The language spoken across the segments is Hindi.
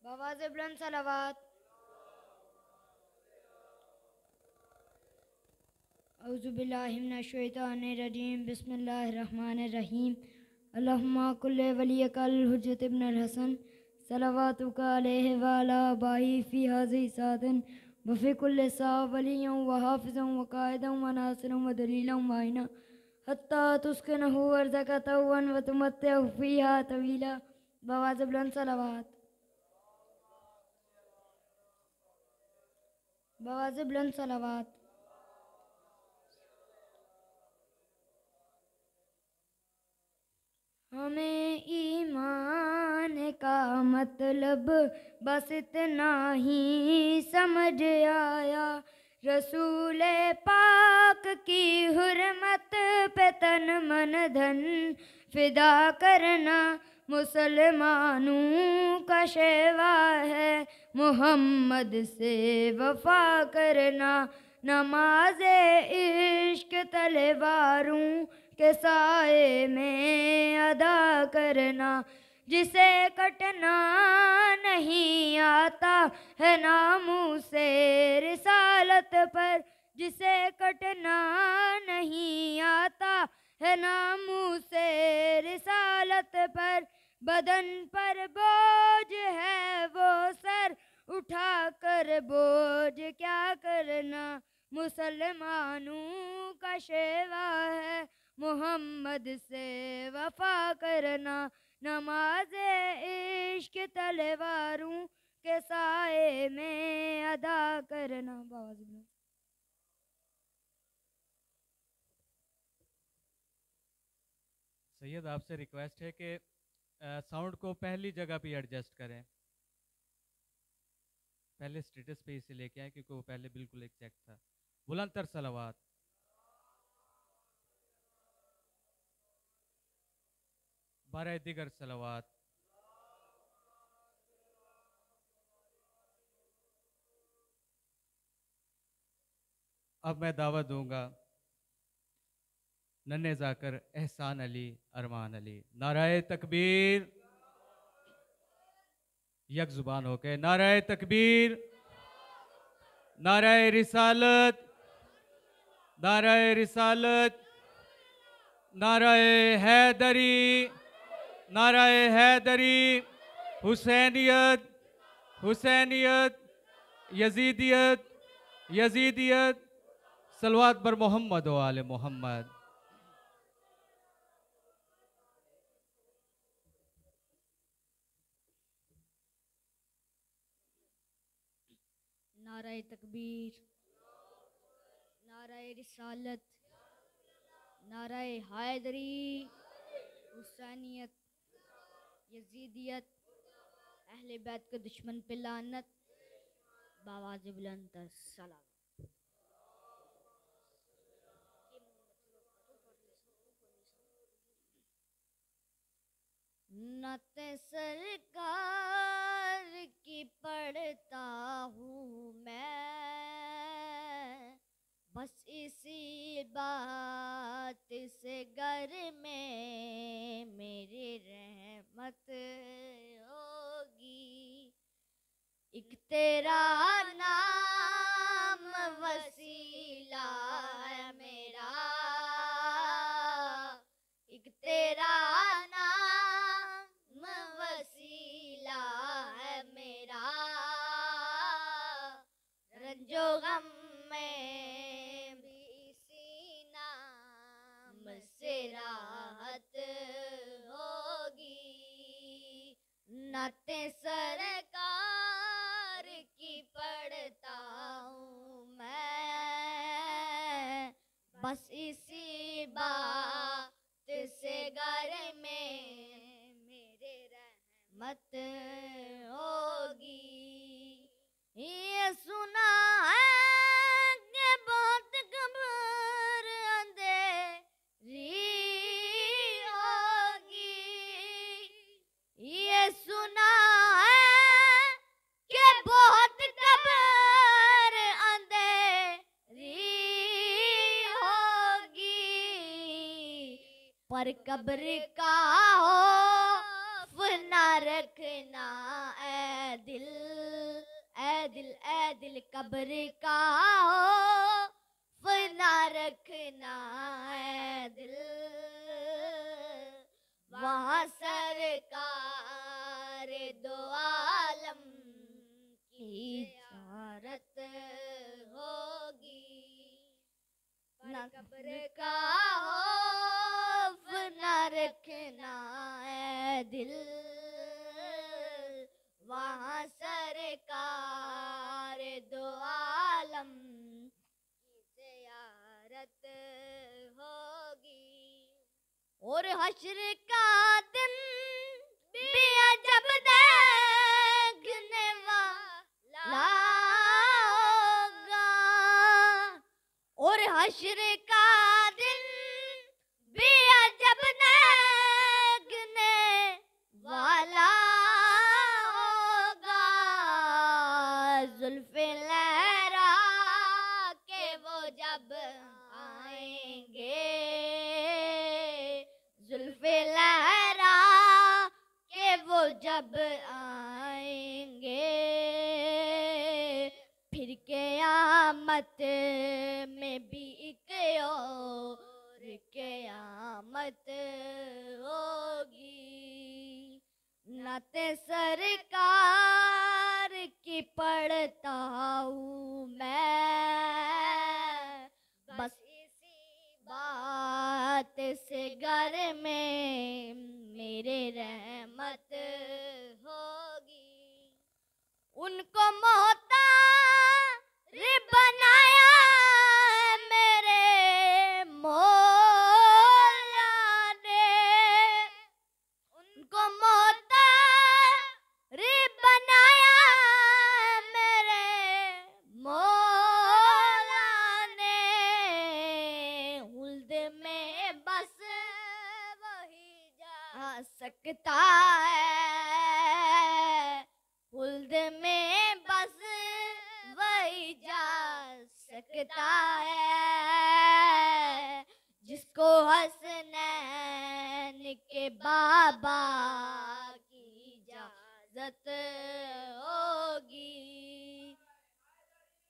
बवाज़ बुलंद सलावत। औज़ु बिल्लाहि मिनश शैतानिर रजीम। बिस्मिल्लाहिर रहमानिर रहीम। अल्लाहुम्मा कुल्ले वलियकल हुज्जत इब्नुल हसन सलावतुका अलैहि व अला बाई फी हाज़िहि सादन व फी कुल्li सा वलिय्यन व हाफ़िज़न व क़ाइदन व नासिरन व दलीलन व आइना हत्ता तुस्किनहु अर्ज़क़तहु व तुमत्तिअहु फ़ीहा तवीला। बवाज़ बुलंद सलावत। बवाज़ बुलंद सलावत। हमें ईमान का मतलब बस इतना ही समझ आया, रसूले पाक की हुर्मत पे तन मन धन फिदा करना मुसलमानों का शेवा है, मोहम्मद से वफा करना नमाज़े इश्क तलवारों के साए में अदा करना, जिसे कटना नहीं आता है नामों से रिसालत पर, जिसे कटना नहीं आता है नामों से रिसालत पर, बदन पर बोझ है वो सर उठा कर बोझ क्या करना, मुसलमानों का शेवा है, मोहम्मद से वफा करना नमाज़े इश्क तलवारों के साए में अदा करना। सैयद आपसे रिक्वेस्ट है कि साउंड को पहली जगह पे एडजस्ट करें, पहले स्टेटस पे इसे लेके आए क्योंकि वो पहले बिल्कुल एक चेक था। बुलंदतर सलावत। बारह दिगर सलावत। अब मैं दावत दूंगा नन्हे जाकर एहसान अली अरमान अली। नाराए तकबीर, यक जुबान होके नाराए तकबीर, नाराए रिसालत, नाराए रिसालत, नाराए हैदरी, नाराए हैदरी, हुसैनियत, हुसैनियत, यजीदियत, यजीदियत, सलवात बर मोहम्मद व आले मोहम्मद। नाराए तकबीर, नाराए रिसालत, नाराए हैदरी, हुसैनियत, यजीदियत, अहले बैत के दुश्मन पे लानत, बवाज़ बुलंद सलावत। नत सरकार की पढ़ता हूँ मैं, बस इसी बात से घर में मेरी रहमत होगी। एक तेरा नाम वसीला है मेरा, एक तेरा नाम वसीला है मेरा, रंजो गम में भी इसी नाम से राहत होगी। नाते सरकार की पढ़ता हूँ मैं, बस इसी बात से घर में मेरे रहमत होगी। ये सुना है कि बहुत कब्र अंधेरी होगी, ये सुना है कि बहुत कब्र अंधेरी होगी, पर कब्र का खौफ न रखना ऐ दिल, ऐ दिल, ऐ दिल कब्र का खौफ ना रखना है दिल, वहाँ सरकार दो आलम की ज़ियारत होगी। ना कब्र का खौफ ना रखना है दिल, वहाँ सरकार दो आलम की ज़ियारत होगी। और हश्र का दिन भी अजब देखने वाला होगा, और हश्र का दिन भी अजब देखने वाला होगा। जुल्फ़े लहरा के वो जब आएंगे, जुल्फ़े लहरा के वो जब आएंगे, फिर क़यामत में भी एक और क़यामत होगी। नाते सरकार की पढ़ता हूँ मैं, बस इसी बात से घर में मेरे रहमत होगी। उनको मोहताज बनाया मेरे मौला ने, उनको मोहताज बनाया मेरे मौला ने। हुल्द में बस वही जा सकता है, हुल्द में बस वही जा सकता है, जिसको हसनैन के बाबा की इजाजत होगी।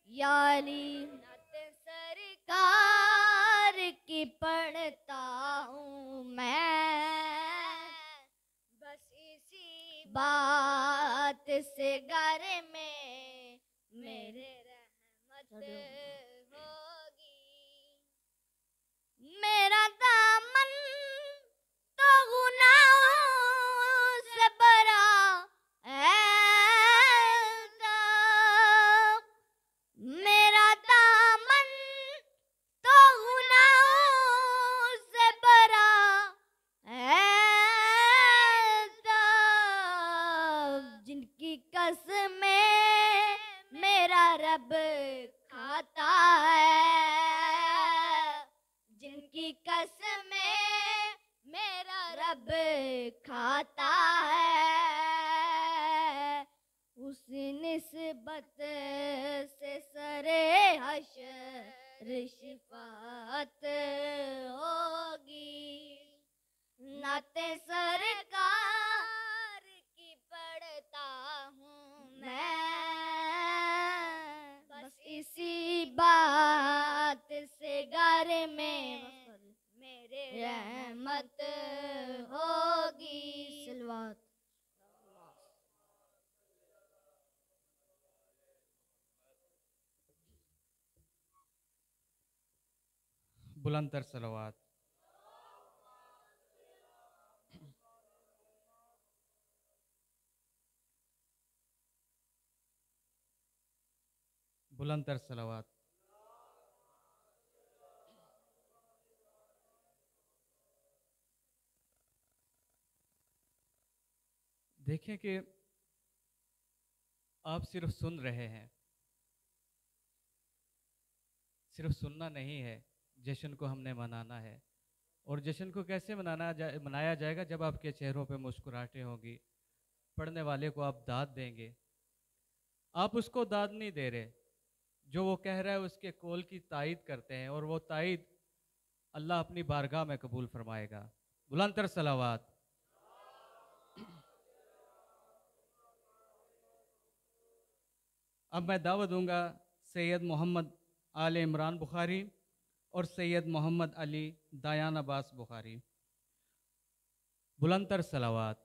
यारी नाते सरकार की पढ़ता हूँ मैं, बस इसी बात से घर में मेरे रहमत होगी। मेरा दामन तो गुनाहों से भरा है, मेरा दामन तो गुनाहों से भरा है, जिनकी कसमें मेरा रब खाता है, जिनकी कसमें मेरा रब खाता है, उस निस्बत से सरे हश्र शिफात होगी। नाते सरकार की पढ़ता हूँ मैं, बस इसी बात से घर में मेरे रहमत होगी। सलवात। बुलंदतर सलवात। बुलंदतर सलवात। देखें कि आप सिर्फ सुन रहे हैं, सिर्फ सुनना नहीं है, जश्न को हमने मनाना है। और जश्न को कैसे मनाया जाएगा? जब आपके चेहरों पे मुस्कुराहटें होंगी, पढ़ने वाले को आप दाद देंगे। आप उसको दाद नहीं दे रहे, जो वो कह रहा है उसके कौल की तायीद करते हैं, और वो तायीद अल्लाह अपनी बारगाह में कबूल फरमाएगा। बुलंदतर सलावात। अब मैं दावत दूंगा सैयद मोहम्मद आल इमरान बुखारी और सैयद मोहम्मद अली दायान अब्बास बुखारी। बुलंदतर सलावात।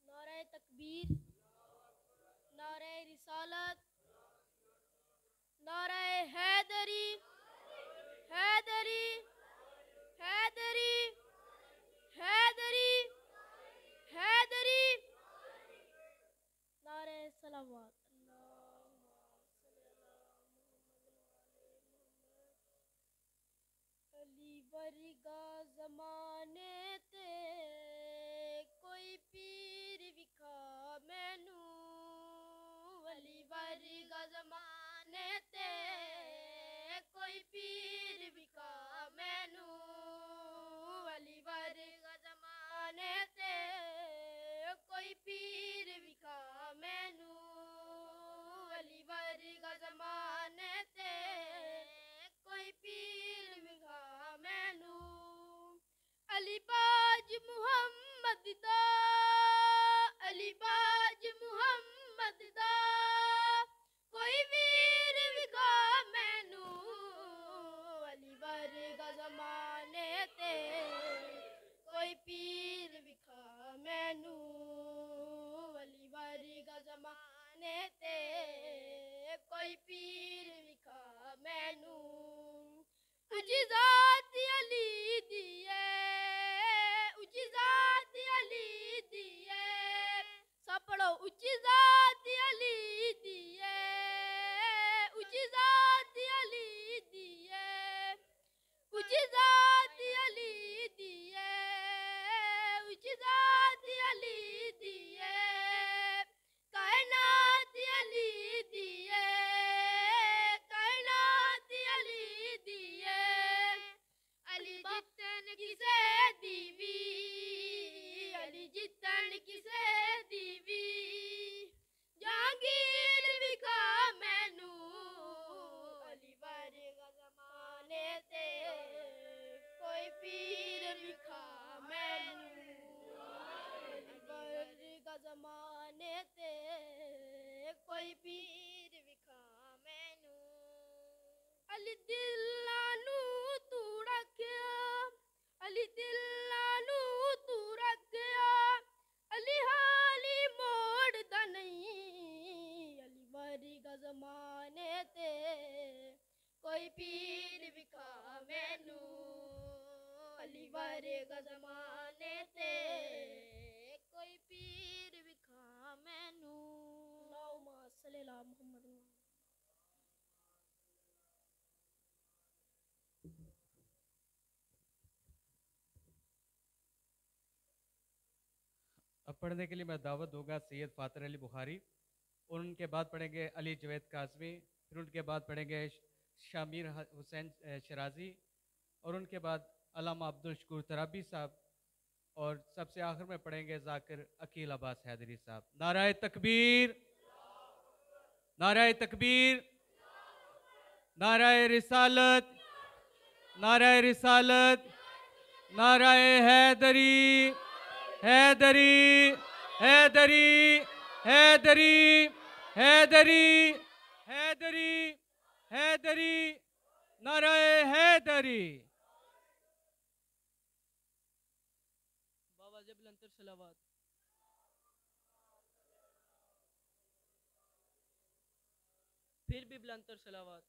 नारे तकबीर, नारे रिसालत, नारे हैदरी, हैदरी, हैदरी, हैदरी, हैदरी, नारे सलावत। अली वर्गा ज़माने ते कोई पीर विखा मैनू, अली वर्गा ज़माने ते कोई पीर विखा मैनू, अली वर्गा ज़माने ते कोई पीर विखा मैनू, अली वर्गा ज़माने ते कोई पीर विखा मैनू, अली बाज मुहम्मद दा, अली बाज मुहम्मद दा कोई वीर विखा मैनू, अली वर्गा ज़माने ते कोई पीर विखा मैनू, अली वर्गा ज़माने ते कोई पीर विखा मैनू, उजी ज़ात अली दी है, उजी ज़ात अली दी है, सब पढ़ो उजी ज़ात अली दी है, उजी ज़ात अली दी है, उजी ज़ात अली दी है, उजी ज़ात अली दी है, कायनात अली दी है, कायनात अली दी है, अली जितन किसे दीवी, अली जितन किसे दीवी, जहांगीर विखा मैनू, अली वर्गा ज़माने ते कोई पीर विखा मैनू, अली वर्गा ज़माने ते कोई पीर विखा मैनू, अली दिलानू तू रखिया, अली दिलानू तू रखिया, अली हाली मोड़ दा नहीं, अली वर्गा ज़माने ते कोई पीर विखा मैनू, अली वर्गा ज़माने ते कोई पीर विखा मैनू, अल्लाहुम्मा सल्ली अला मुहम्मद। अब पढ़ने के लिए मैं दावत दूंगा सैयद फातर अली बुखारी और उनके बाद पढ़ेंगे अली जवेद काज़मी, फिर उनके बाद पढ़ेंगे शामिर हुसैन शराजी और उनके बाद अल्लामा अब्दुल शकूर तराबी साहब और सबसे आखिर में पढ़ेंगे जाकिर अकील अब्बास हैदरी साहब। नाराए तकबीर, नाराए तकबीर, नाराए रिसालत, नाराए रिसालत, नाराए हैदरी, हैदरी, हैदरी, हैदरी, हैदरी, हैदरी, हैदरी, नाराए हैदरी। बाबा जबल अंतर सलावत। फिर भी बुलंतर सलावत।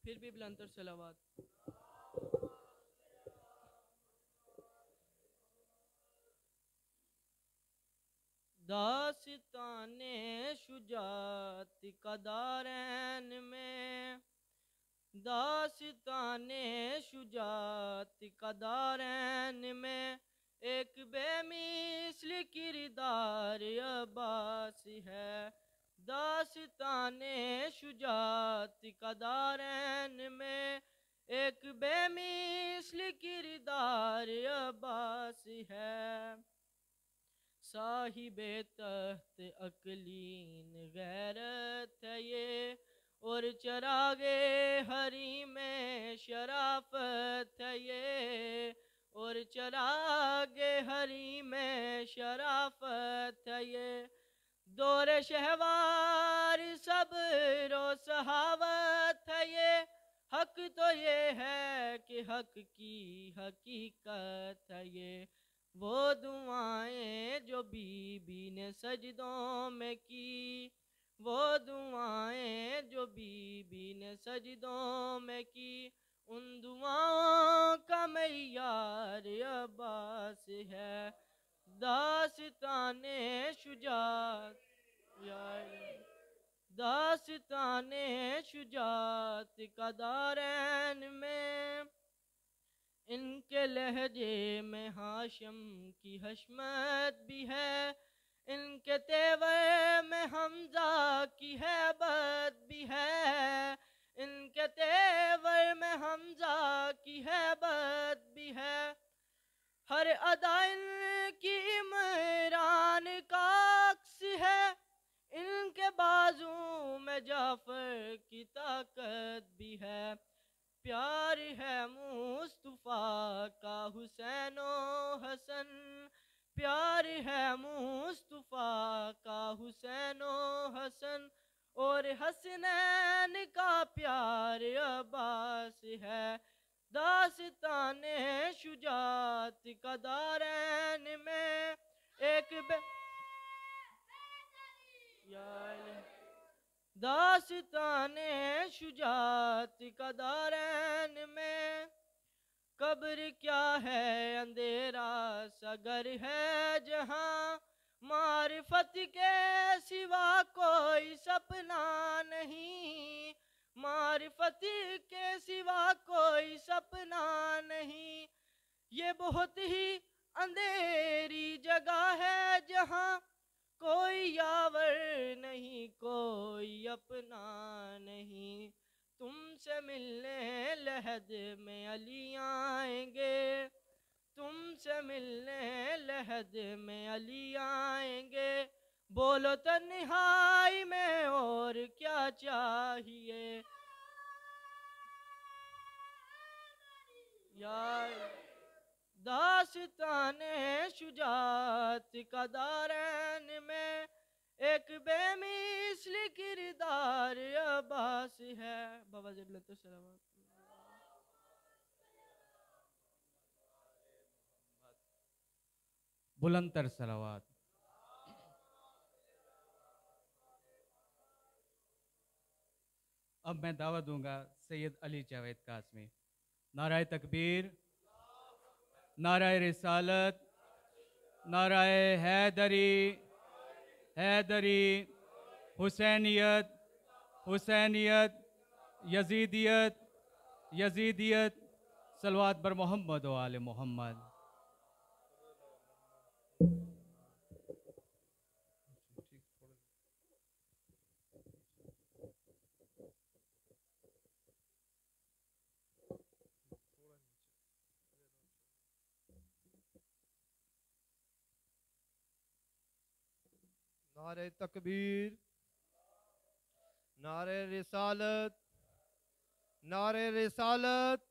फिर भी बुलंतर सलावत। दास्ताने शुजात कदारैन में, दास्ताने शुजात कदारैन में एक बेमिसल किरदार अब्बास है, दास्ताने शुजात कदारैन में एक बेमिसल किरदार अब्बास है, साहिबे तख्त अकलीन गैरत है ये, और चरागे हरी में शराफत है ये, और चरागे हरी में शराफत है ये। दौरे शहवार सब्र व सहावत है ये, हक तो ये है कि हक की हकीकत है ये। वो दुआएं जो बीबी ने सजदों में की, वो दुआएं जो बीबी ने सजदों में की, उन दुआओं का मैयार अब्बास है। दास्ताने शुजात, दास्ताने शुजात का दारैन में, इनके लहजे में हाशम की हशमत भी है, इनके तेवर में हमजा की हैबत भी है, इनके तेवर में हमजा की हैबत भी है। हर अदा इनकी इमरान का अक्स है, इनके बाजू में जाफर की ताकत भी है। प्यार है मुस्तफा का हुसैन ओ हसन, प्यार है मुस्तफा का हुसैन ओ हसन, और हसनैन का प्यार अब्बास है। दास्ताने शुजात का दारैन में एक दास्ताने शुजात का दारैन में, कब्र क्या है अंधेरा सगर है जहां, मारिफत के सिवा कोई सपना नहीं, मारिफत के सिवा कोई सपना नहीं। ये बहुत ही अंधेरी जगह है जहां कोई यावर नहीं, कोई अपना नहीं। तुमसे मिलने लहद में अली आएंगे, तुमसे मिलने लहद में अली आएंगे। बोलो तन्हाई में और क्या चाहिए, यार दास्ताने शुजात का दारैन में एक बेमिसल किरदार अब्बास है। बाबा ज़िबलत सलावत। बुलंदतर सलावत। अब मैं दावा दूंगा सैयद अली जावेद कासमी। नाराए तकबीर, नाराए रिसालत, नाराए हैदरी, हैदरी, हुसैनियत, हुसैनियत, यजीदियत, यजीदियत, सलवात बर मोहम्मद व आले मोहम्मद। नारे तकबीर, नारे रिसालत, नारे रिसालत,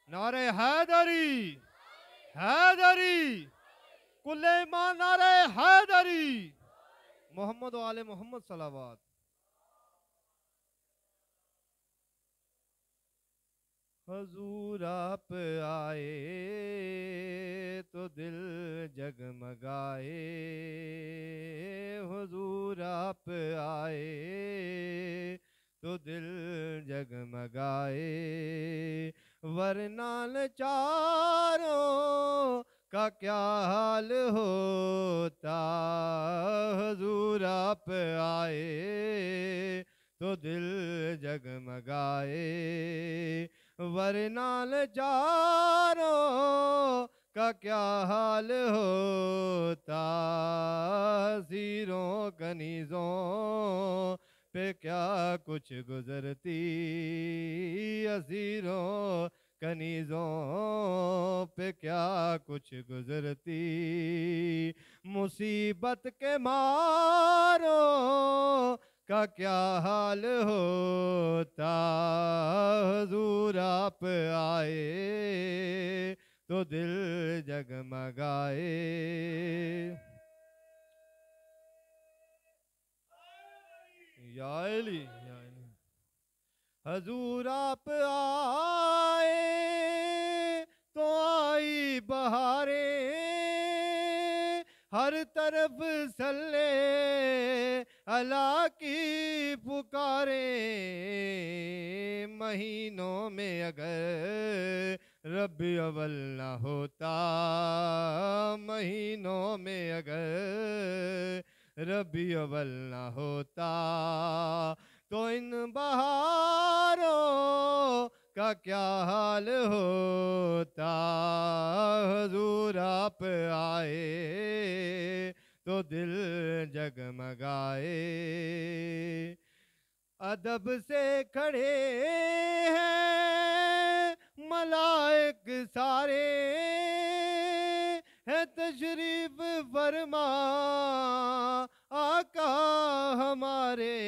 नारे हैदरी, हैदरी, कुल्ले ईमान नारे हैदरी, मोहम्मद वाले मोहम्मद सलावत। हजूर आप आए तो दिल जगमगाए, हुजूर आप आए तो दिल जगमगाए, वरना चारों का क्या हाल होता। हुजूर आप आए तो दिल जगमगाए, वरना चारों का क्या हाल होता। हज़ीरों कनीज़ों पे क्या कुछ गुजरती, हज़ीरों कनीज़ों पे क्या कुछ गुजरती। मुसीबत के मारों का क्या हाल होता। हुजूर आप आए तो दिल जगमगाए। या अली, या अली। हुजूर आप आए तो आई बहारें, हर तरफ सल्ले अला की पुकारें। महीनों में अगर रबी अव्वल ना होता, महीनों में अगर रबी अव्वल ना होता, तो इन बहारों का क्या हाल होता। हुजूर आप आए तो दिल जगमगाए। अदब से खड़े हैं मलाइक सारे, है तशरीफ फरमा आका हमारे।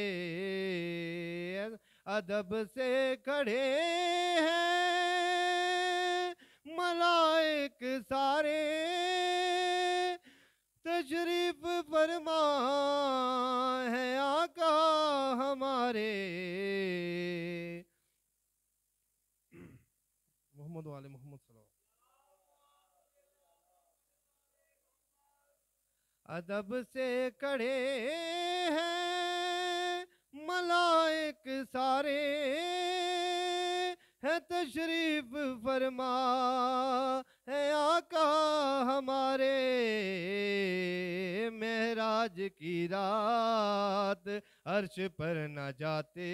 अदब से खड़े हैं मलाइक सारे, तशरीफ फरमा है आका हमारे। मोहम्मद वाले मोहम्मद अदब से खड़े हैं मलाइक सारे, है तशरीफ फरमा है आका हमारे। महराज की रात अर्श पर न जाते,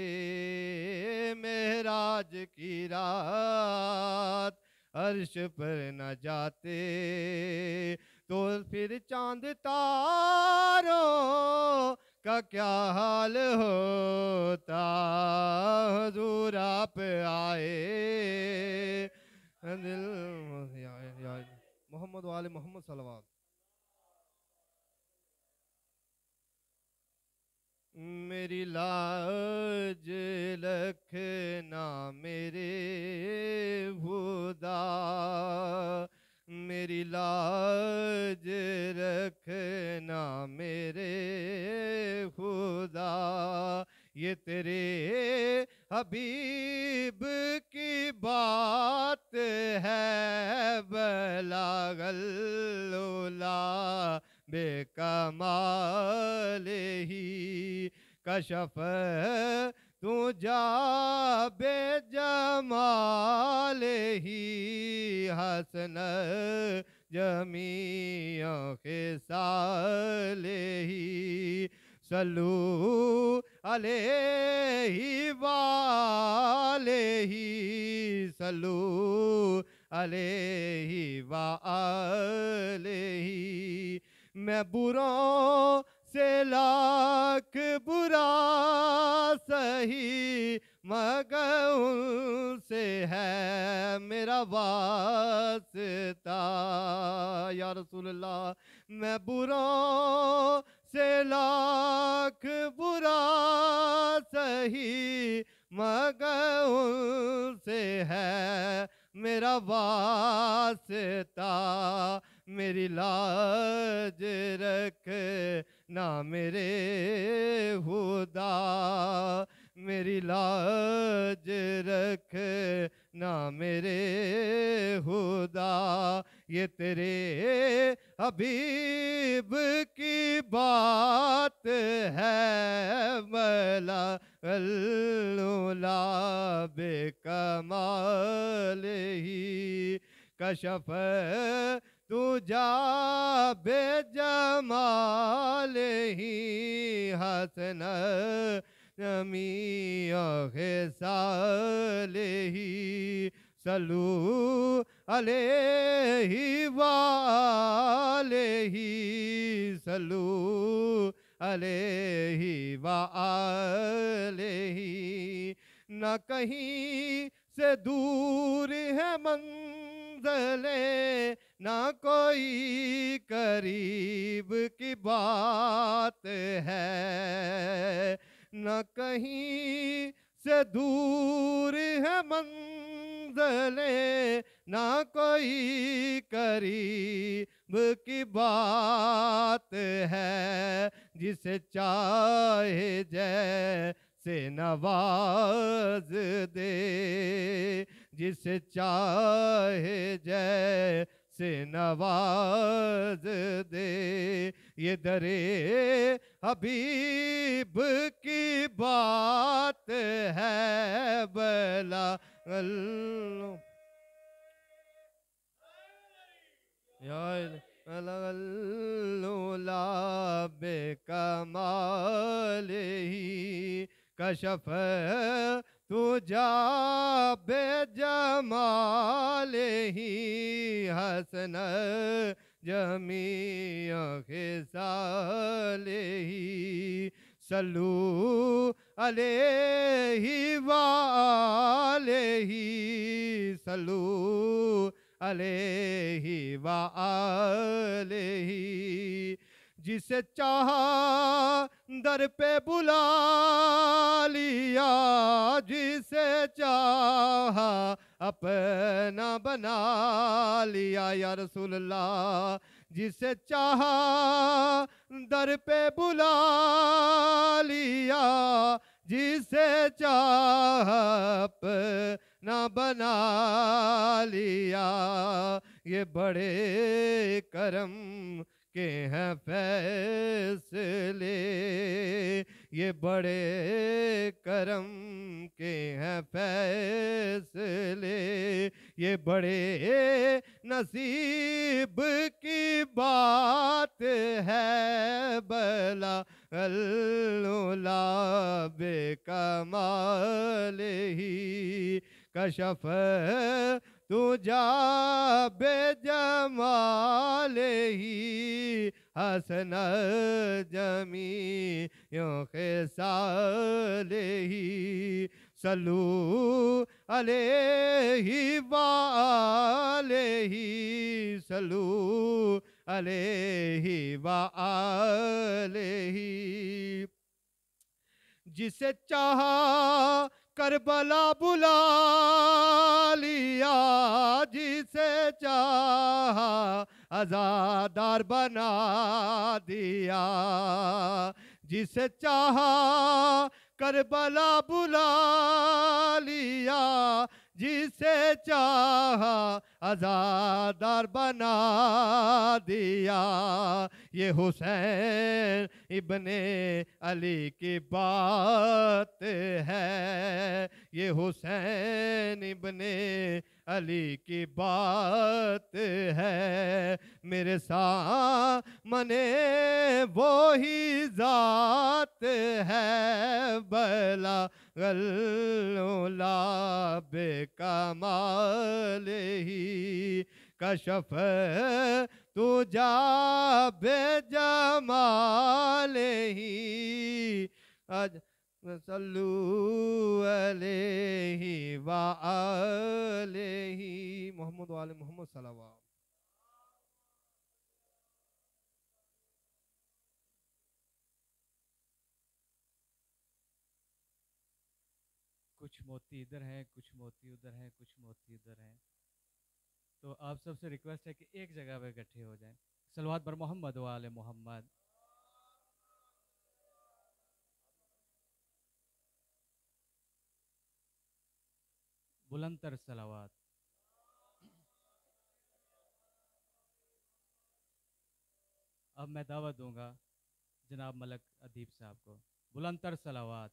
महराज की रात अर्श पर न जाते, तो फिर चांद तारों का क्या हाल होता। हुजूर आप आए दिल मोहम्मद वाले मोहम्मद सल्लल्लाहु। मेरी लाज रखना मेरे खुदा, मेरी लाज रखना मेरे खुदा। ये तेरे हबीब की बात है, बलागल्लुला बेकमाल ही कशफ तू जा बेजमाल ही। हसन जमियों के साले ही सल्लू अलैहि वालेही, सल्लू अलैहि वालेही। मैं बुरों से लाख बुरा सही, मगर उनसे है मेरा वास्ता। या रसूलल्लाह मैं बुरों से लाख बुरा सही, मगर उनसे है मेरा वास्ता। मेरी लाज रख ना मेरे खुदा, मेरी लाज रख ना मेरे खुदा। ये तेरे हबीब की बात है, मला अल्लुला बेकमाल ही कशफ तू जा बेजमाल ही। हसन जमियों साले ही सल्लू अलैहि वालेही, सल्लू अलैहि वालेही। न कहीं से दूर है मंज़िले, ना कोई करीब की बात है, न कहीं से दूर है मंज़िलें, ना कोई करीब की बात है। जिसे चाहे जैसे नवाज दे, जिसे चाहे जैसे नवाज दे। ये दरे हबीब की बात है बला लूला बेकमाल ही कशफ तुझा बेजमाल ही हसन जमीअ खिसाल ही सल्लू अलैहि वालैहि सल्लू अलैहि वालैहि। जिसे चाहा दर पे बुला लिया, जिसे चाहा अपना बना लिया या रसूल अल्लाह। जिसे चाहा दर पे बुला लिया, जिसे चाहा अपना बना लिया। ये बड़े करम के हैं फैसले, ये बड़े करम के हैं फैसले। ये बड़े नसीब की बात है बला अल्लुला बेकमाल ही कशफ तुझा बेजमाल ही हसन जमीयों खिसाल ही सल्लू अलैहि वालैहि सल्लू अलैहि वालैहि। जिसे चाहा करबला बुला लिया, जिसे चाहा आजादार बना दिया। जिसे चाहा करबला बुला लिया, जिसे चाहा आजादार बना दिया। ये हुसैन इब्ने अली की बात है, ये हुसैन इब्ने अली की बात है। मेरे सामने वो ही जात है बला गल्ला बेकमाल ही कशफ तुझा बेजमाल ही आज सल्लू अलैहि व अलैहि मोहम्मद व आले मोहम्मद सल्लल्लाहु। कुछ मोती इधर हैं, कुछ मोती उधर हैं, कुछ मोती इधर हैं। तो आप सबसे रिक्वेस्ट है कि एक जगह पे इकट्ठे हो जाएं। सलवात बर मोहम्मद व आले मोहम्मद। बुलंदतर सलावात। अब मैं दावत दूंगा जनाब मलक अदीब साहब को। बुलंदतर सलावात।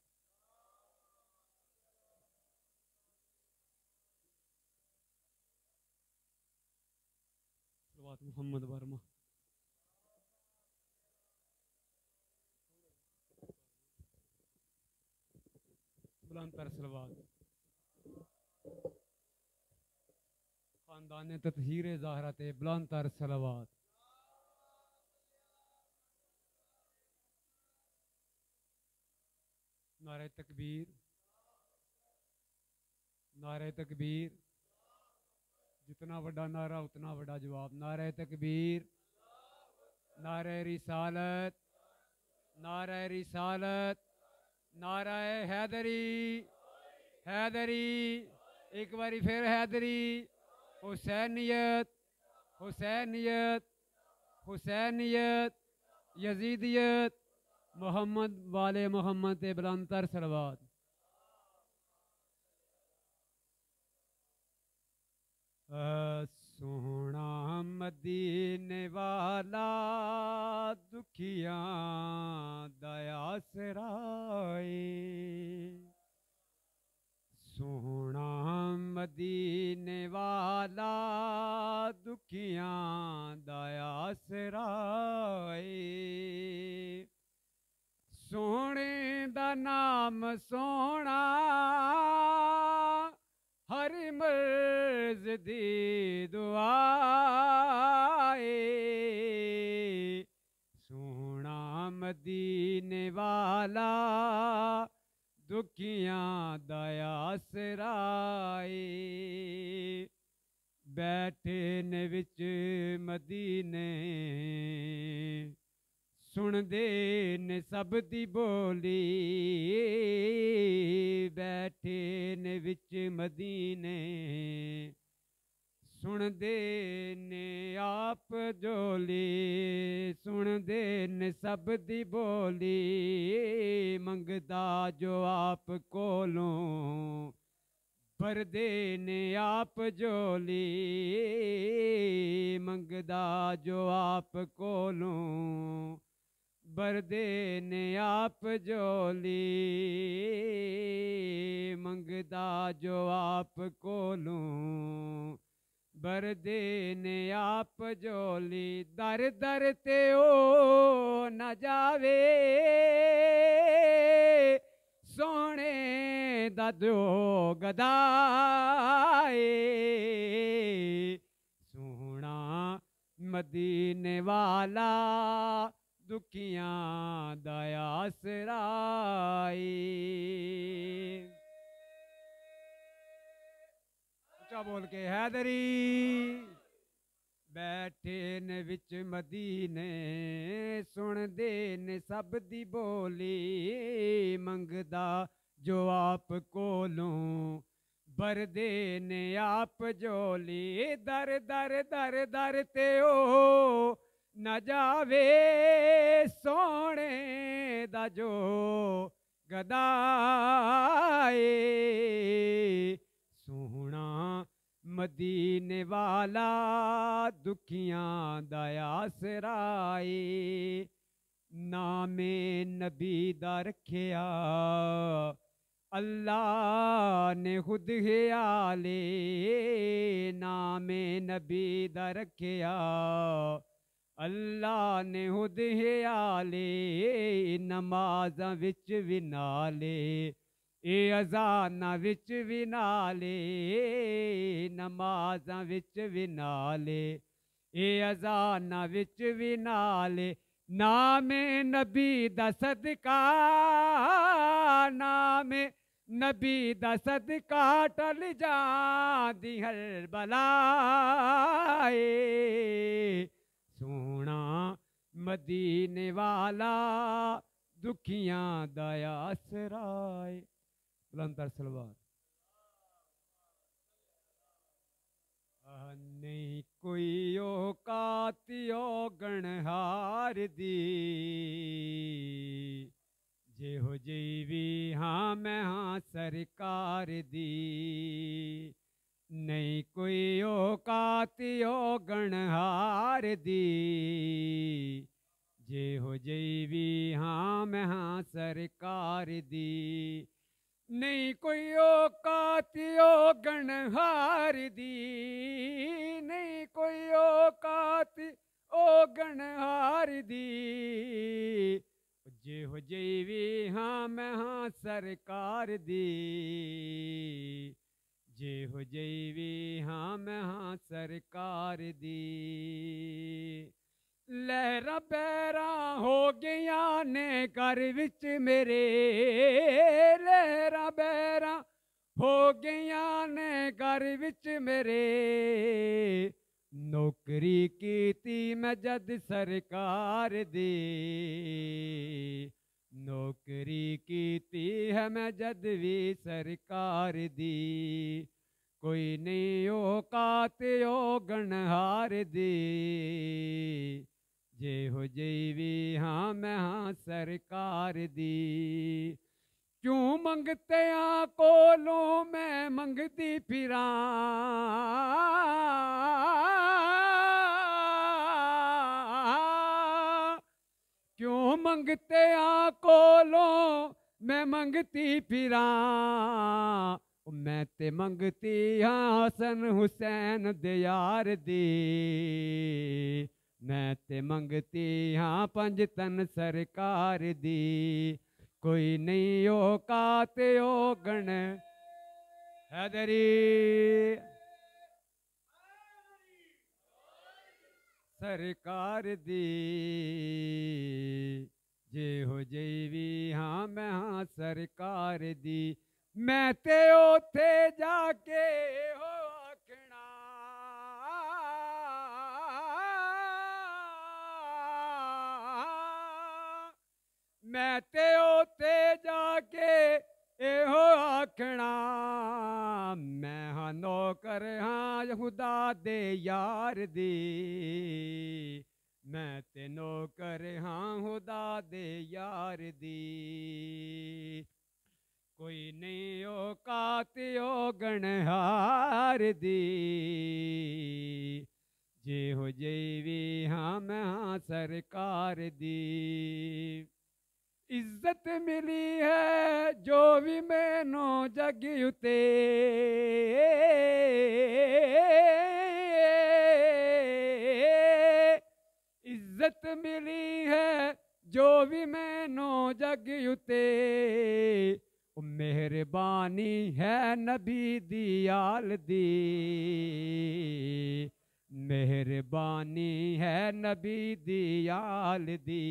मोहम्मद वर्मा। बुलंदतर सलवात। खानदान तत्हीर ज़ाहरत बुलंदतर सलवात। नारे तकबीर, नारे तकबीर, जितना बड़ा नारा उतना बड़ा जवाब। नारे तकबीर, नारे रिसालत, नारे रिसालत, नारा हैदरी, हैदरी, एक बारी फिर हैदरी, हुसैनियत, हुसैनियत, हुसैनियत, यजीदियत, मोहम्मद वाले मोहम्मद ते बुलंदतर सलवात। सोहना मदीने वाला दुखियां दया सराए, सोहना मदीने वाला दुखियां दया सराए, सोहने दा नाम सोहना हर मर्ज दी दुआए, सोहना मदीने वाला दुखियां दया सराए, बैठे ने विच मदीने सुनदे ने सब दी बोली, बैठे ने विच मदीने सुनदे ने आप जोली, सुनदे ने सब दी बोली, मंगदा जो आप कोलों भरदे ने आप जोली, मंगदा जो आप कोलों भरदे ने आप जोली, मंगदा जो आप कोलों भरदे ने आप जोली, दर दर ते ओ न जावे सोने दा जो गदाए, सोहना मदीने वाला दुखियां दया सराए। ऊंचा बोल के हैदरी, बैठे ने विच मदीने सुनदे ने सब दी बोली, मंगदा जो आप कोलों भरदे ने आप जोली, दर दर दर दर ते ओ न जावे सोने दा जो गदाए, सोहना मदीने वाला दुखियां दया सराए, नामे नबी दा रखिया अल्लाह ने खुद ख्याले, नामे नबी दा रखिया अल्लाह ने खुद ख्याले, नमाज़ां विच भी नाले ए अज़ाना विच भी नाले, नमाज़ां विच भी नाले ए अज़ाना विच भी नाले, नामे नबी दा सदका, नामे नबी दा सदका टल जांदी हर बलाए, सोहना मदीने वाला दुखियां दया सराए। बुलंदतर सलवात। नहीं कोई औकात औगणहार दी, जेहो जीवी हाँ मैं हाँ सरकार दी, नहीं कोई औकात औगणहार दी, जेहो जीवी हाँ मैं हाँ सरकार दी, नहीं कोई औकात औगणहार दी, नहीं कोई औकात औगणहार दी, जेहो जीवी हाँ मैं हाँ सरकार दी, जेहो जीवी हाँ मैं हाँ सरकार दी, लहरा पैरा हो गया ने घर विच मेरे, लहरा पैरा हो गईया ने घर विच मेरे नौकरी कीती मैं जद सरकार दी नौकरी कीती है मैं जद भी सरकार दी कोई नहीं औकात ओ गणहार दी जे हो जईवी हाँ मैं हाँ सरकार दी क्यों मंगते आ कोलों मैं मंगती फिरा क्यों मंगते आ कोलों मैं मंगती फिरा मैं ते मंगती हाँ हसन हुसैन दे यार दी मैं ते मंगती हाँ पंजतन सरकार दी कोई नहीं औकात ओ गण हैदरी सरकार दी जे हो जईवी हाँ मैं हाँ सरकार दी मैं ते ओथे जाके हो आखना मैं ते ओथे जाके एहो आखना मैं हाँ नौकर हाँ खुदा दे यार दी मैं ते नौकर हाँ खुदा दे यार दी कोई नहीं औकात ओ गणहार दी जे हो जईवी हाँ मैं हाँ सरकार दी इज्जत मिली है जो भी मैनो जग उते इज्जत मिली है जो भी मैनो जग उते मेहरबानी है नबी दी आल दी मेहरबानी है नबी दी आल दी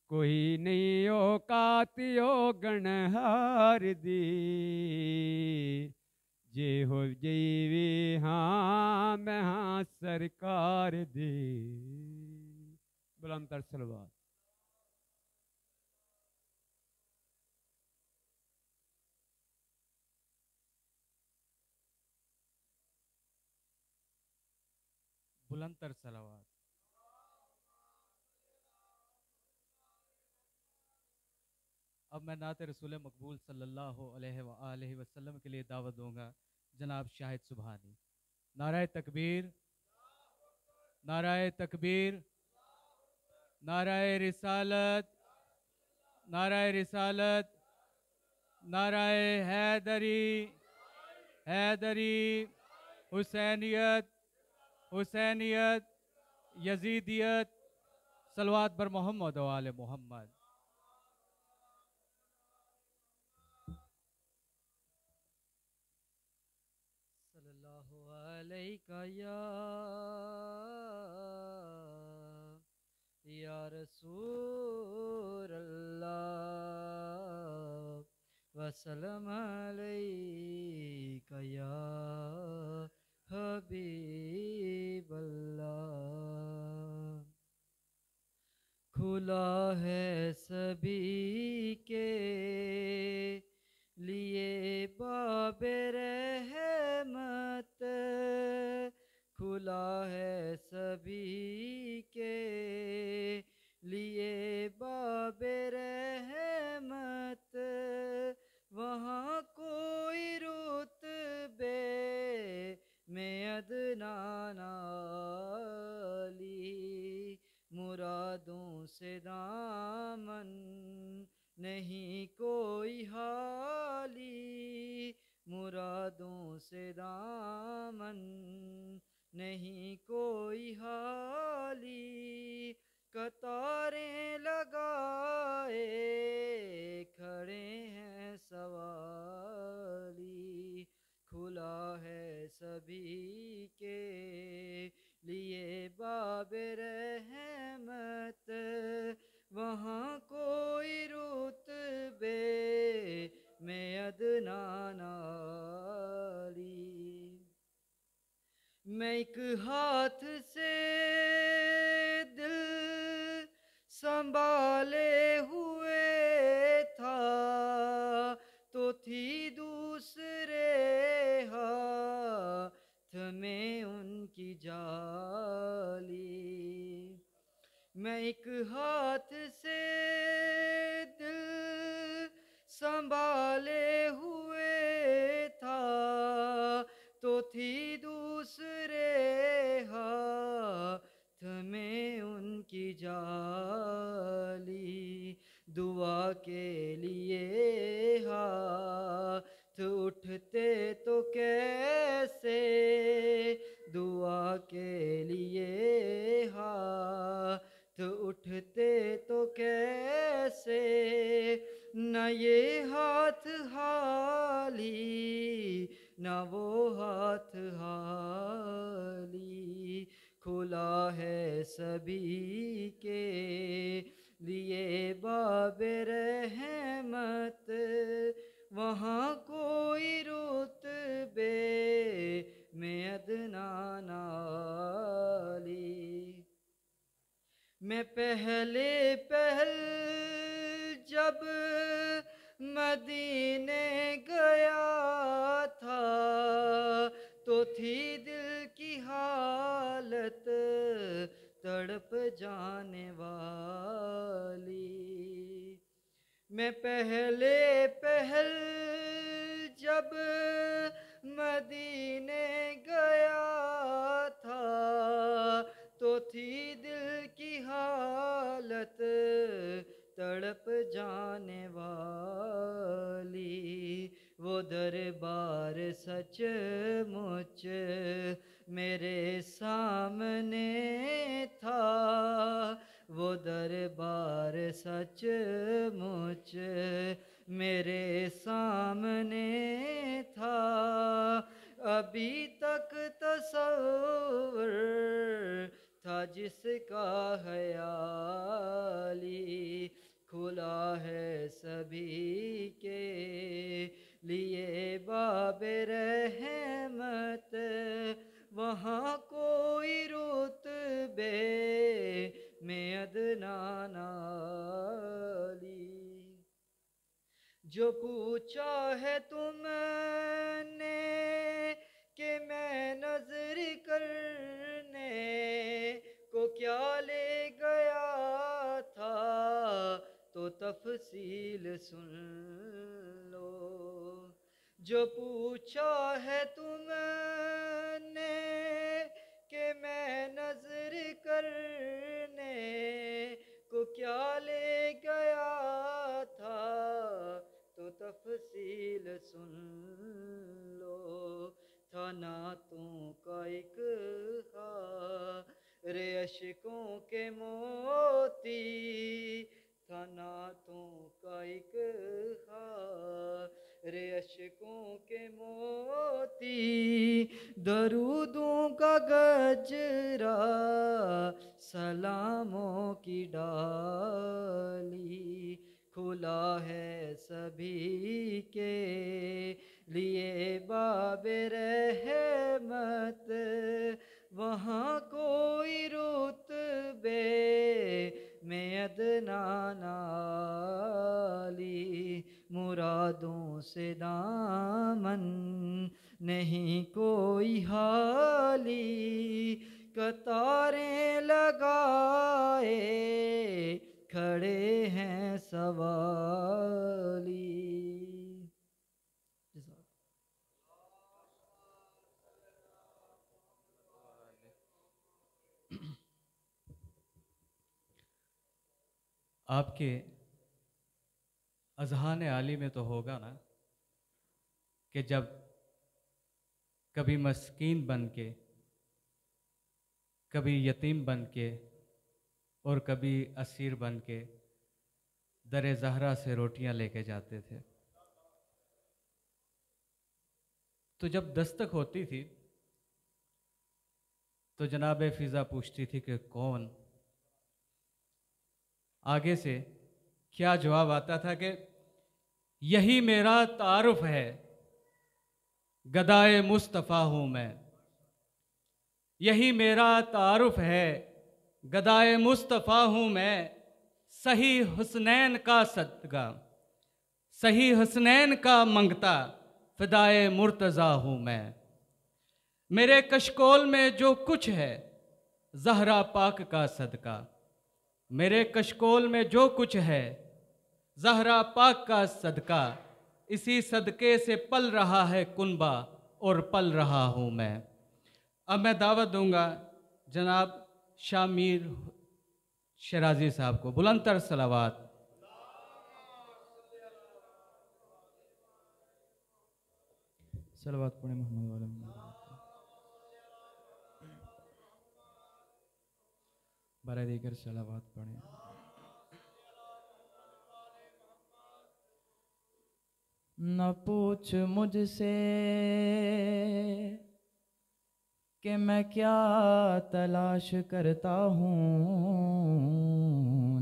कोई नहीं औकात ओ गणहार दी जे हो जईवी हाँ मैं हाँ सरकार दी बुलंद सलवात बुलंद सलावत अब मैं नात रसूल मकबूल सल्लल्लाहु अलैहि वसल्लम के लिए दावत दूंगा जनाब शाहिद सुबहानी नाराए तकबीर नाराए तकबीर नाराए रिसालत नाराए रिसालत नाराए हैदरी हैदरी हुसैनियत हुसैनियत यजीदियत सलवात बर मोहम्मद व आले मोहम्मद सल्लल्लाहु अलैका या रसूल अल्लाह वसल्लम अलैका या हबीब अल्लाह खुला है सभी के लिए बाबे रहमत खुला है सभी के लिए बाबे रहमत वहाँ कोई रुतबे में अदना नाली मुरादों से दामन नहीं कोई हाली मुरादों से दामन नहीं कोई हाली कतारें लगाए खड़े हैं सवाली खुला है सभी के लिए बाब रहमत वहाँ कोई रुतबे में अदना एक हाथ से दिल संभाले हुए था, तो थी दूसरे हाथ में उनकी जाली। मैं एक हाथ से दिल संभाले हुए था, तो थी दूसरे हाथ में उनकी जाली। दुआ के लिए हाथ उठते तो कैसे, दुआ के लिए हाथ उठते तो कैसे, न ये हाथ हाली न वो हाथ हाली। खुला है सभी के लिए बाबे रहमत, वहाँ कोई रुतबे में अदना नाली। मैं पहले जब मदीने गया था, तो थी दिल की हालत तड़प जाने वाली। मैं पहले जब मदीने गया था, तो थी दिल की हालत तड़प जाने वाली। वो दरबार सच मुच मेरे सामने था, वो दरबार सच मुच मेरे सामने था। अभी तक तसव्वुर था जिसका हयाली। खुला है सभी के लिए बाबे रहमत, वहाँ कोई रुतबे में अदना नाली। जो पूछा है तुमने कि मैं नजर करने को क्या ले गया था, तो तफसील सुन लो। जो पूछा है तुमने कि मैं नजर करने को क्या ले गया था, तो तफसील सुन लो। था नातों का एक रे अशकों के मोती, था नातों का एक रे अशकों के मोती। दरूदों का गजरा सलामों की डाली। खुला है सभी के लिए बाबे रहमत, वहाँ कोई रुतबे में अदना नाली। मुरादों से दामन नहीं कोई हाली, कतारें लगाए खड़े हैं सवाली। आपके अज़हान आली में तो होगा ना कि जब कभी मस्कीन बन के, कभी यतीम बन के और कभी असीर बन के दर ज़हरा से रोटियां लेके जाते थे, तो जब दस्तक होती थी तो जनाब फ़िज़ा पूछती थी कि कौन। आगे से क्या जवाब आता था कि यही मेरा तारुफ है, गदाए मुस्तफ़ा हूँ मैं। यही मेरा तारुफ है, गदाए मुस्तफ़ा हूँ मैं, सही हुस्नैन का सदका, सही हुस्नैन का मंगता, फ़िदाए मुर्तज़ा हूँ मैं। मेरे कशकोल में जो कुछ है, ज़हरा पाक का सदका, मेरे कशकोल में जो कुछ है, ज़हरा पाक का सदका, इसी सदके से पल रहा है कुनबा और पल रहा हूँ मैं। अब मैं दावत दूंगा जनाब शामीर शराजी साहब को, बुलंदतर सलावात। सलावत पढ़े मोहम्मद वाले बारह देकर सलावत पढ़े। न पूछ मुझसे कि मैं क्या तलाश करता हूँ,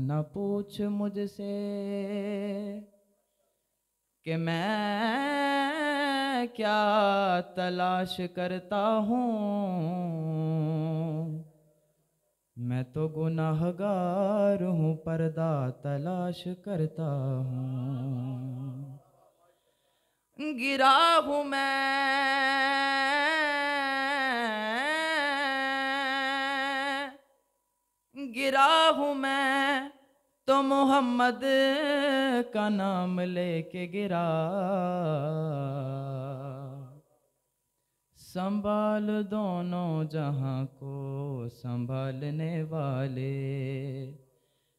न पूछ मुझसे कि मैं क्या तलाश करता हूँ। मैं तो गुनाहगार हूँ, पर्दा तलाश करता हूँ। गिरा हूँ मैं तो मोहम्मद का नाम लेके गिरा। संभाल दोनों जहां को संभालने वाले,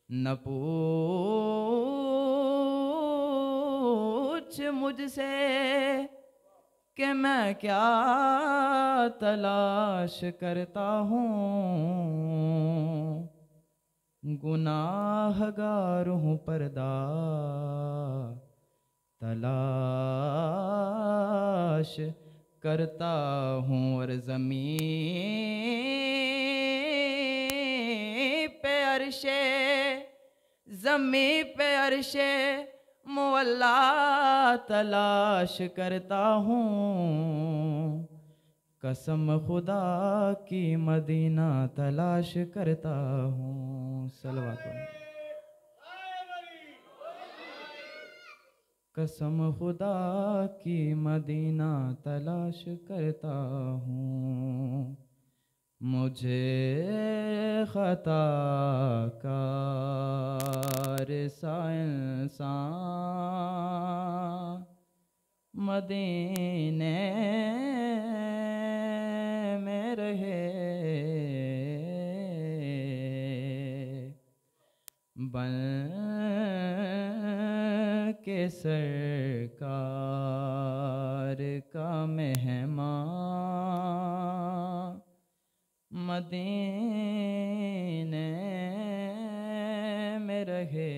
न पूछ मुझसे कि मैं क्या तलाश करता हूँ। गुनाहगार हूँ, पर्दा तलाश करता हूँ। और ज़मीं पे अर्शे मुअल्ला तलाश करता हूँ। कसम खुदा की मदीना तलाश करता हूँ। सलवात पढ़ो। कसम खुदा की मदीना तलाश करता हूँ। मुझे ख़ताकार सा इंसान मदीने में रहे, बन के सरकार का मेहमान मदीने में रहे।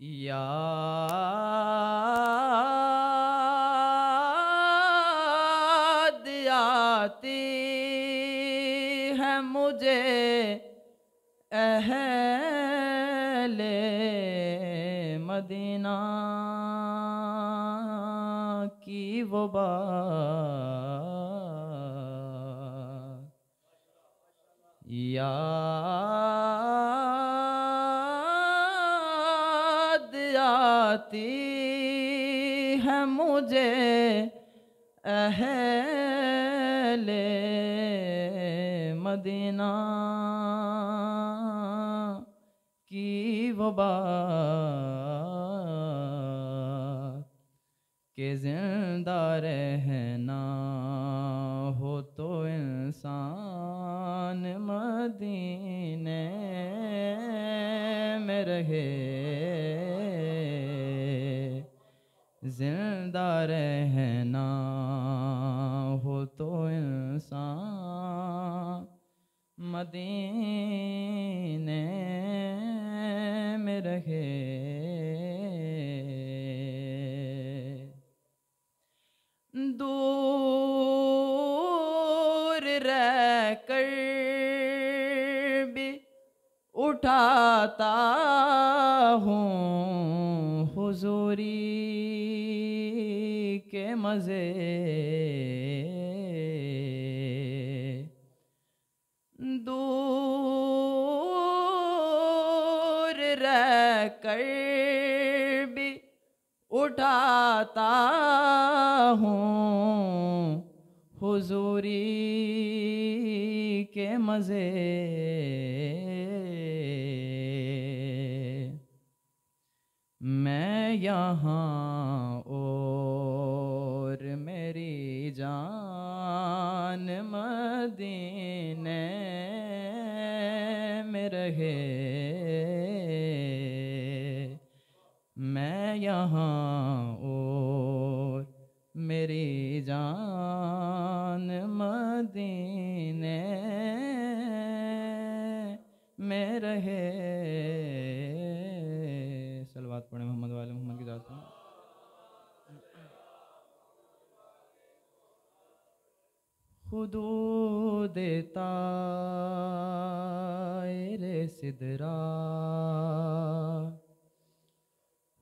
याद आती है मुझे अहले मदीना की वो बात। याद आती है मुझे अहले मदीना की वो बात के जिंदा रहना हो तो इंसान मदीने में रहे। जिंदा रहना हो तो इंसान मदीने में रहे। दूर रहकर भी उठाता हूँ हुजूरी के मज़े दूर रह कर भी उठाता हूँ हुजूरी के मज़े। मैं यहाँ और मेरी जान मदीने में रहे। मैं यहाँ और मेरी जान मदीने में रहे। सलवात पढ़े मोहम्मद वाले मोहम्मद की जात में। हुदूद ताइरे सिदरा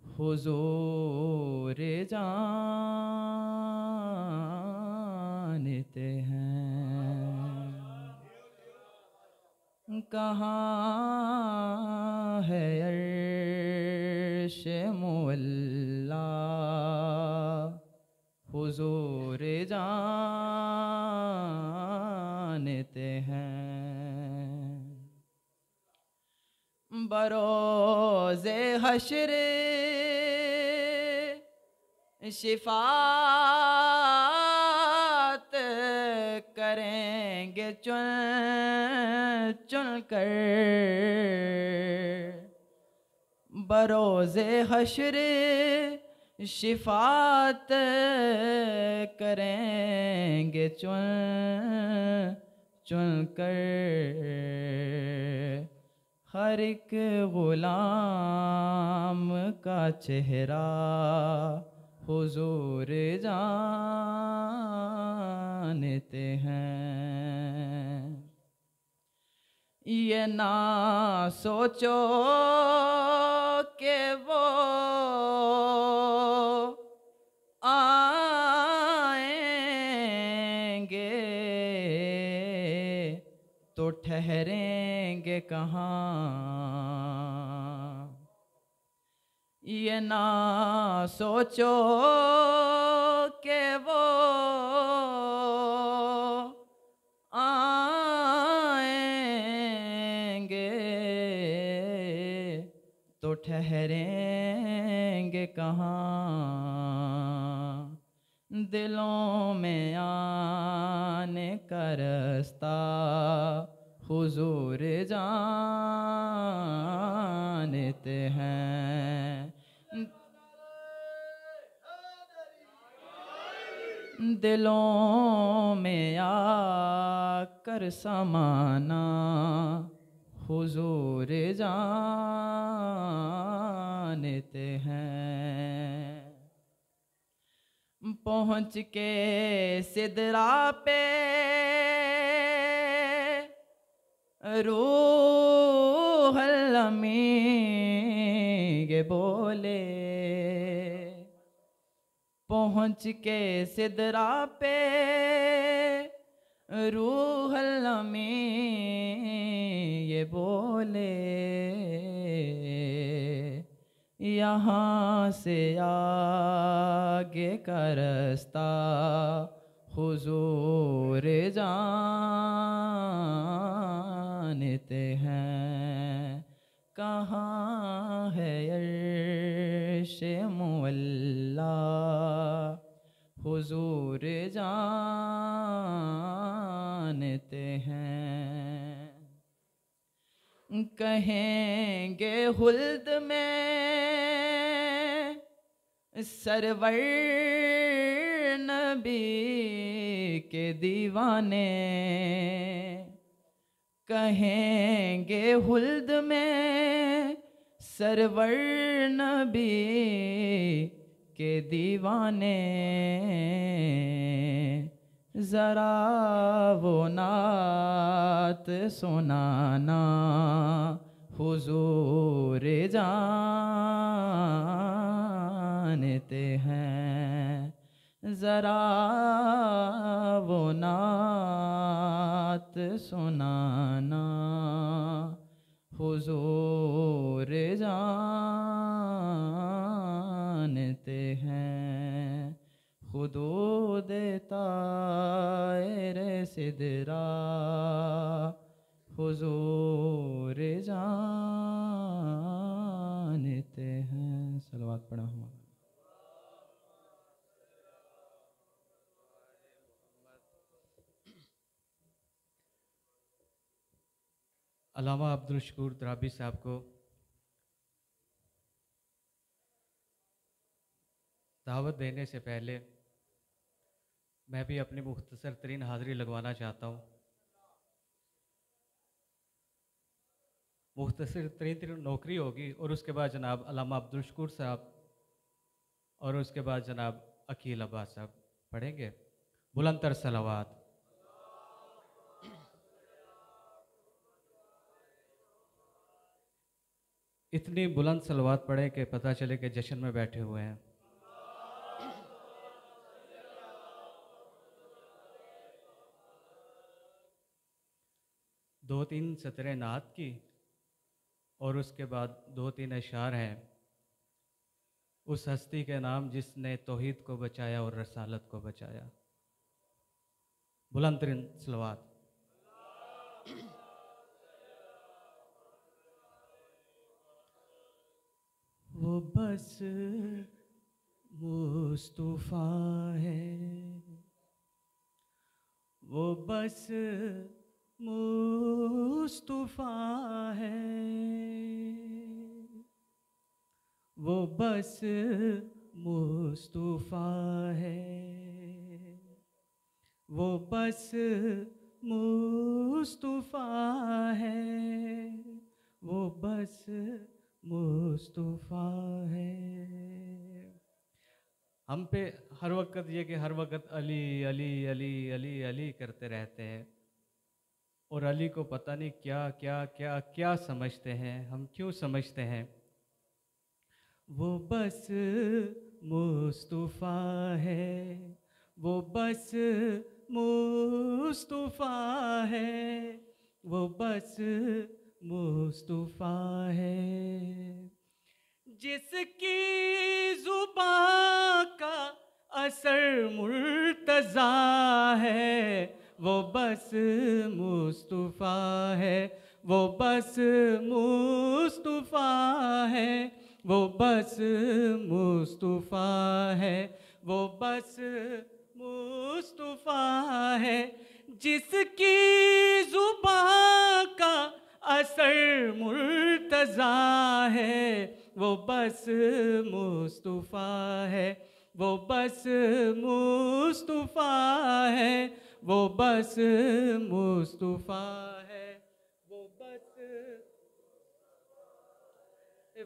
हुजूर जानते हैं। कहाँ है अर्श मुअल्ला हुजूर जानते हैं। बरोज़े हश्र शिफात करेंगे चुन चुन कर। बरोज़े हश्र शिफात करेंगे चुन चुन कर। हर एक गुलाम का चेहरा हुजूर जानते हैं। ये ना सोचो कि वो आएंगे तो ठहरेंगे कहाँ। ये ना सोचो कि वो आएंगे तो ठहरेंगे कहाँ। दिलों में आने का रास्ता हुजूर जानते हैं। दिलों में आकर समाना हुजूर जानते हैं। पहुँच के सिदरा पे रूहुल अमीन ये बोले। पहुँच के सिदरा पे रूहुल अमीन ये बोले। यहाँ से आगे का रास्ता हुजूर जानते हैं। कहाँ है अर्श मुअल्ला हुजूर जानते हैं। कहेंगे हुल्द में सरवर नबी के दीवाने। कहेंगे हुल्द में सरवर नबी के दीवाने। ज़रा वो नात सुनाना हुजूर जानते हैं। ज़रा वो नात सुनाना, हुजूर जानते हैं खुदूद तायर सिदरा, हुजूर जानते हैं। सलवात पढ़ा हमारा। अल्लामा अब्दुल शकूर द्राबी साहब को दावत देने से पहले मैं भी अपनी मुख्तसर तरीन हाज़िरी लगवाना चाहता हूँ। मुख्तसर तरीन नौकरी होगी और उसके बाद जनाब अल्लामा अब्दुल शकूर साहब और उसके बाद जनाब अकील अब्बास साहब पढ़ेंगे। बुलंदतर सलावात। इतनी बुलंद सलवात पढ़े कि पता चले कि जश्न में बैठे हुए हैं। दो तीन सतरें नात की और उसके बाद दो तीन अशार हैं उस हस्ती के नाम जिसने तौहीद को बचाया और रसालत को बचाया। बुलंद तरीन सलवात। वो बस मुस्तफा है, वो बस मुस्तफा है, वो बस मुस्तफा है, वो बस मुस्तफा है, वो बस मुस्तफा है। हम पे हर वक्त ये कि हर वक्त अली अली अली अली अली करते रहते हैं और अली को पता नहीं क्या क्या क्या क्या समझते हैं। हम क्यों समझते हैं? वो बस मुस्तफा है, वो बस मुस्तफा है, वो बस मुस्तफा है। जिसकी जुबां का असर मुर्तज़ा है, वो बस मुस्तफा है, वो बस मुस्तफा है, वो बस मुस्तफा है, वो बस मुस्तफा है। जिसकी जुबां का असर मुर्तज़ा है, वो बस मुस्तफा है, वो बस मुस्तफा है, वो बस मुस्तफा है, वो बस वो